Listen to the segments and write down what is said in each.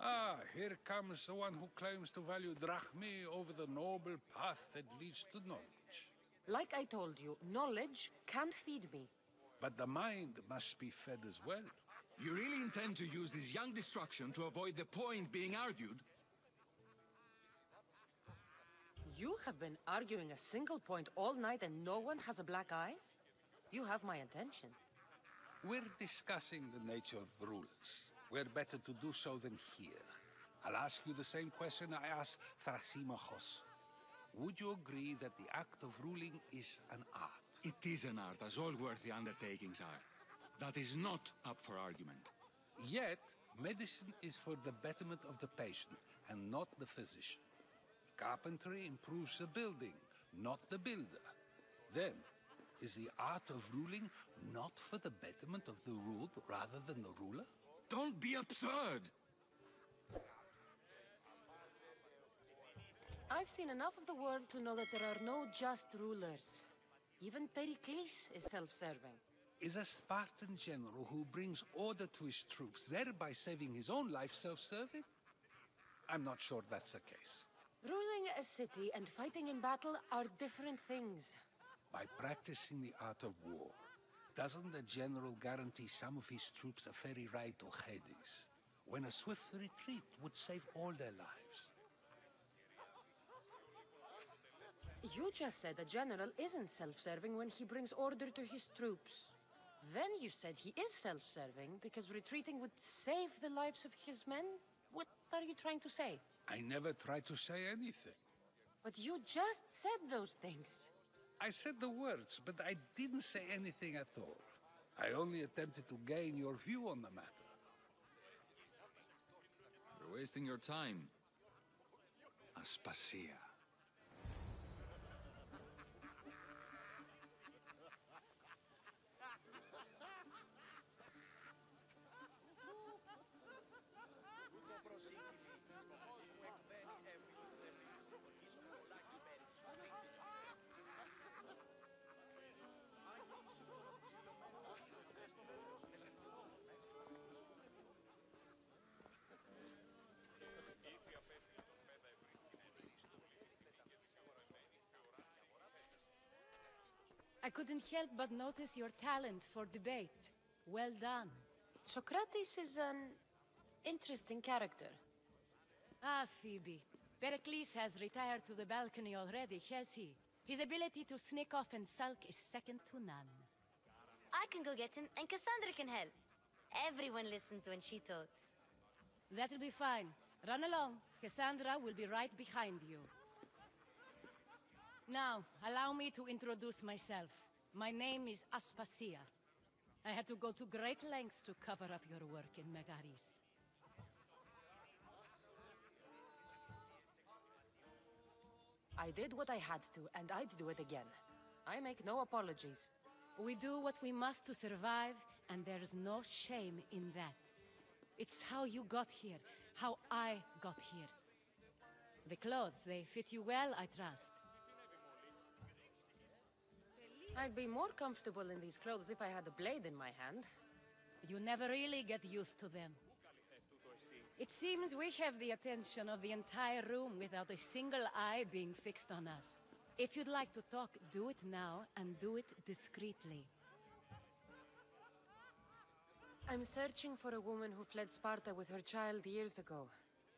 Ah, here comes the one who claims to value drachmae over the noble path that leads to knowledge. Like I told you, knowledge can't feed me. But the mind must be fed as well. You really intend to use this young destruction to avoid the point being argued? You have been arguing a single point all night and no one has a black eye? You have my attention. We're discussing the nature of rulers. Where better to do so than here? I'll ask you the same question I asked Thrasimachos. Would you agree that the act of ruling is an art? It is an art, as all worthy undertakings are. That is not up for argument. Yet, medicine is for the betterment of the patient and not the physician. Carpentry improves the building, not the builder. Then, is the art of ruling not for the betterment of the ruled rather than the ruler? Don't be absurd! I've seen enough of the world to know that there are no just rulers. Even Pericles is self-serving. Is a Spartan general who brings order to his troops, thereby saving his own life, self-serving? I'm not sure that's the case. Ruling a city and fighting in battle are different things. By practicing the art of war, doesn't the general guarantee some of his troops a ferry ride to Hades, when a swift retreat would save all their lives? You just said a general isn't self-serving when he brings order to his troops. Then you said he is self-serving because retreating would save the lives of his men? What are you trying to say? I never tried to say anything. But you just said those things. I said the words, but I didn't say anything at all. I only attempted to gain your view on the matter. You're wasting your time. Aspasia. I couldn't help but notice your talent for debate. Well done. Socrates is an interesting character. Ah, Phoebe. Pericles has retired to the balcony already, has he? His ability to sneak off and sulk is second to none. I can go get him, and Cassandra can help. Everyone listens when she talks. That'll be fine. Run along. Cassandra will be right behind you. Now, allow me to introduce myself. My name is Aspasia. I had to go to great lengths to cover up your work in Megaris. I did what I had to, and I'd do it again. I make no apologies. We do what we must to survive, and there's no shame in that. It's how you got here, how I got here. The clothes, they fit you well, I trust. I'd be more comfortable in these clothes if I had a blade in my hand. You never really get used to them. It seems we have the attention of the entire room without a single eye being fixed on us. If you'd like to talk, do it now, and do it discreetly. I'm searching for a woman who fled Sparta with her child years ago.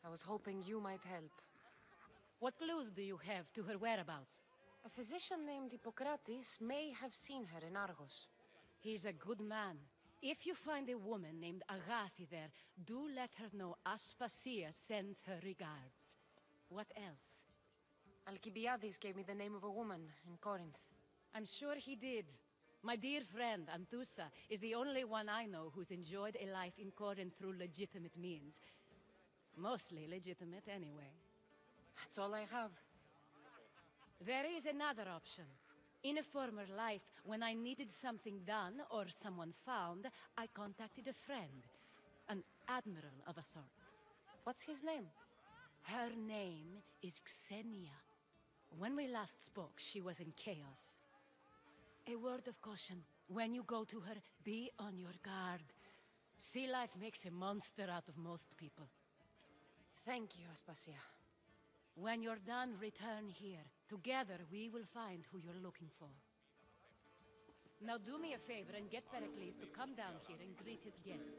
I was hoping you might help. What clues do you have to her whereabouts? A physician named Hippocrates may have seen her in Argos. He's a good man. If you find a woman named Agathi there, do let her know Aspasia sends her regards. What else? Alcibiades gave me the name of a woman in Corinth. I'm sure he did. My dear friend, Anthusa, is the only one I know who's enjoyed a life in Corinth through legitimate means. Mostly legitimate, anyway. That's all I have. There is another option. In a former life, when I needed something done or someone found, I contacted a friend. An admiral of a sort. What's his name? Her name is Xenia. When we last spoke, she was in chaos. A word of caution. When you go to her, be on your guard. Sea life makes a monster out of most people. Thank you, Aspasia. When you're done, return here. Together, we will find who you're looking for. Now do me a favor and get Pericles to come down here and greet his guests.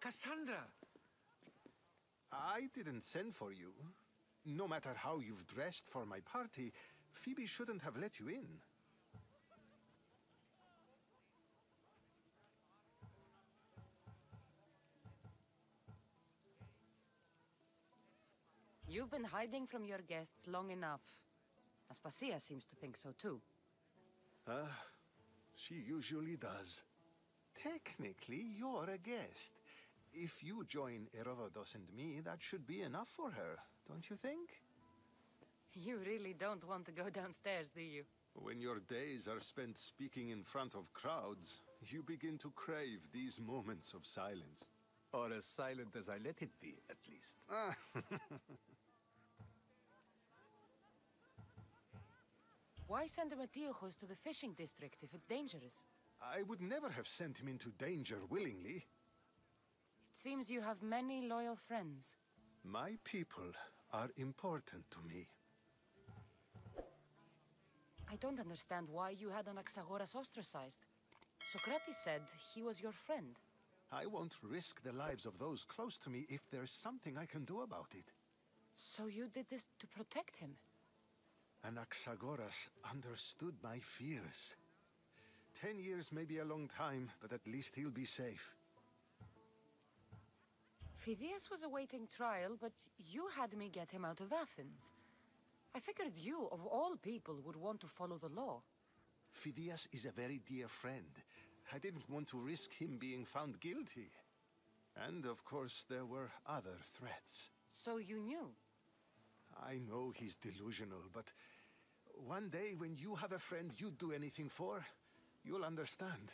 Cassandra! I didn't send for you. No matter how you've dressed for my party, Phoebe shouldn't have let you in. You've been hiding from your guests long enough. Aspasia seems to think so too. She usually does. Technically, you're a guest. If you join Herodotus and me, that should be enough for her, don't you think? You really don't want to go downstairs, do you? When your days are spent speaking in front of crowds, you begin to crave these moments of silence. Or as silent as I let it be, at least. Why send Matiochos to the fishing district if it's dangerous? I would never have sent him into danger willingly. It seems you have many loyal friends. My people are important to me. I don't understand why you had Anaxagoras ostracized. Socrates said he was your friend. I won't risk the lives of those close to me if there's something I can do about it. So you did this to protect him? Anaxagoras understood my fears. 10 years may be a long time, but at least he'll be safe. Phidias was awaiting trial, but you had me get him out of Athens. I figured you, of all people, would want to follow the law. Phidias is a very dear friend. I didn't want to risk him being found guilty. And of course, there were other threats. So you knew? I know he's delusional, but one day when you have a friend you'd do anything for, you'll understand.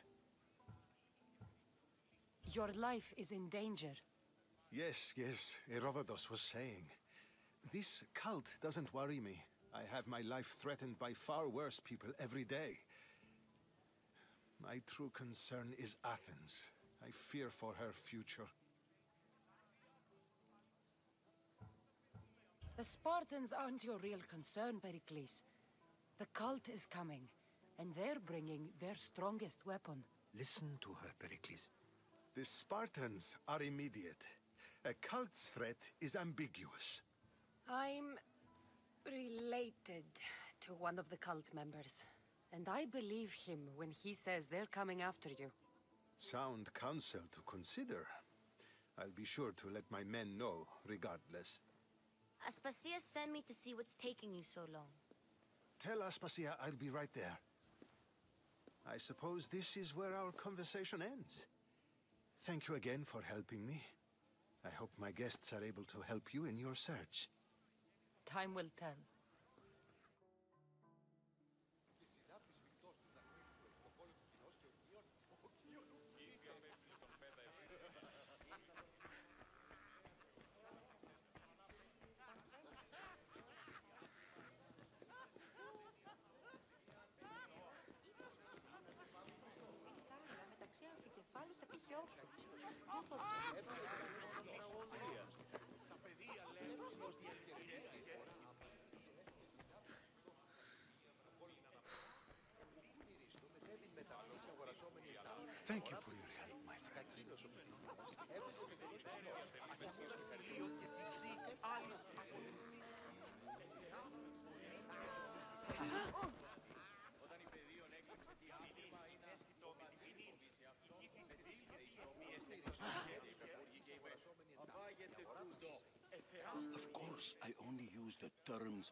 Your life is in danger. Yes, Herodotus was saying. This cult doesn't worry me. I have my life threatened by far worse people every day. My true concern is Athens. I fear for her future. The Spartans aren't your real concern, Pericles. The cult is coming, and they're bringing their strongest weapon. Listen to her, Pericles. The Spartans are immediate. A cult's threat is ambiguous. I'm related to one of the cult members, and I believe him when he says they're coming after you. Sound counsel to consider. I'll be sure to let my men know, regardless. Aspasia sent me to see what's taking you so long. Tell Aspasia I'll be right there. I suppose this is where our conversation ends. Thank you again for helping me. I hope my guests are able to help you in your search. Time will tell. Thank you for your help, my friend. Of course, I only use the terms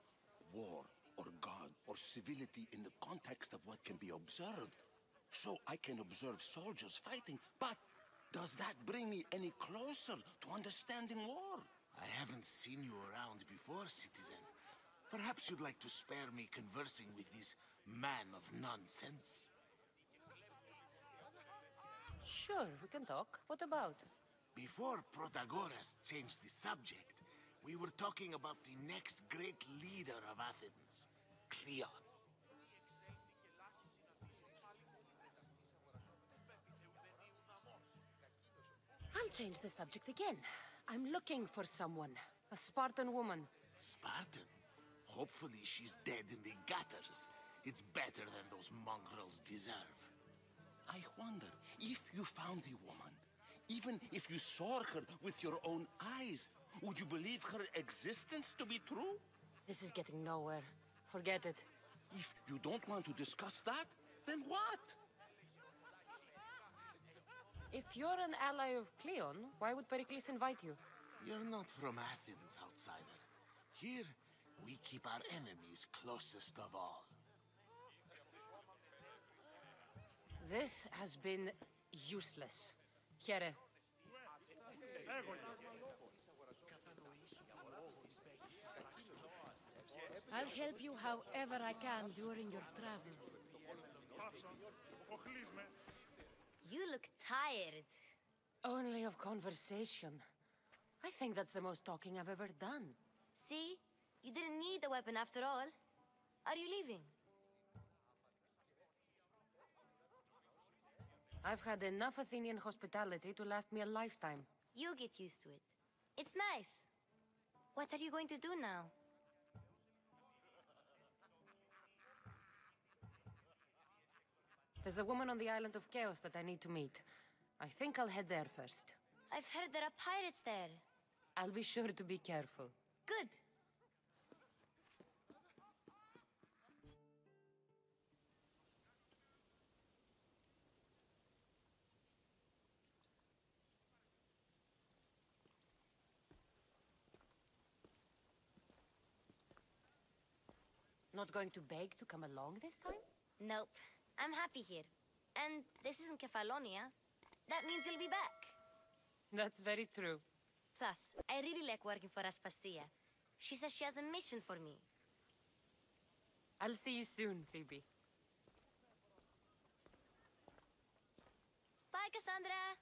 war or God or civility in the context of what can be observed. So I can observe soldiers fighting, but does that bring me any closer to understanding war? I haven't seen you around before, citizen. Perhaps you'd like to spare me conversing with this man of nonsense? Sure, we can talk. What about? Before Protagoras changed the subject, we were talking about the next great leader of Athens, Cleon. I'll change the subject again. I'm looking for someone. A Spartan woman. Spartan? Hopefully she's dead in the gutters. It's better than those mongrels deserve. I wonder if you found the woman, even if you saw her with your own eyes, would you believe her existence to be true? This is getting nowhere. Forget it. If you don't want to discuss that, then what? If you're an ally of Cleon, why would Pericles invite you? You're not from Athens, outsider. Here, we keep our enemies closest of all. This has been useless. Here. I'll help you however I can during your travels. You look tired. Only of conversation. I think that's the most talking I've ever done. See? You didn't need the weapon after all. Are you leaving? I've had enough Athenian hospitality to last me a lifetime. You get used to it. It's nice. What are you going to do now? There's a woman on the island of Chaos that I need to meet. I think I'll head there first. I've heard there are pirates there. I'll be sure to be careful. Good. Not going to beg to come along this time? Nope. I'm happy here. And this isn't Kefalonia. That means you'll be back. That's very true. Plus, I really like working for Aspasia. She says she has a mission for me. I'll see you soon, Phoebe. Bye, Cassandra!